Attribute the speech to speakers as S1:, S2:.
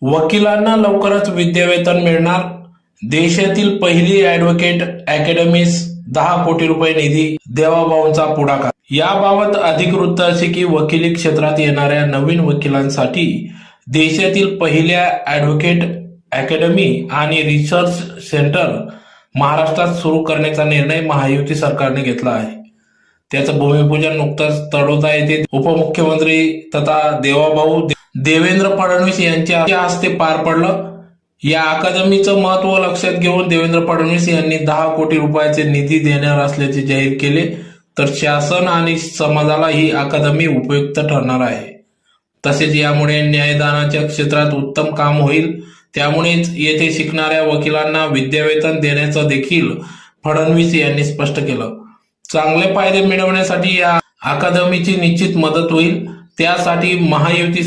S1: वकिलांना लवकरच विद्यावेतन मिळणार. देशातील पहिली ॲडव्होकेट अकॅडमीस 10 कोटी रुपये निधी, देवाभाऊंचा पुढाकार. याबाबत अधिक वृत्त असे की वकिली क्षेत्रात येणाऱ्या नवीन वकिलांसाठी देशातील पहिल्या ॲडव्होकेट अकॅडमी आणि रिसर्च सेंटर महाराष्ट्रात सुरू करण्याचा निर्णय महायुती सरकारने घेतला आहे. त्याचं भूमिपूजन नुकतंच तळोदा येथे उपमुख्यमंत्री तथा देवाभाऊ देवेंद्र फडणवीस यांच्या हस्ते पार पडलं. या अकादमीचं महत्व लक्षात घेऊन देवेंद्र फडणवीस यांनी 10 कोटी रुपयाचे निधी देणार असल्याचे जाहीर केले. तर शासन आणि समाजाला ही अकादमी उपयुक्त ठरणार आहे. तसेच यामुळे न्यायदानाच्या क्षेत्रात उत्तम काम होईल. त्यामुळेच येथे शिकणाऱ्या वकिलांना विद्यावेतन देण्याचं देखील फडणवीस यांनी स्पष्ट केलं. चांगले फायदे मिळवण्यासाठी या अकादमीची निश्चित मदत होईल. त्यासाठी महायुती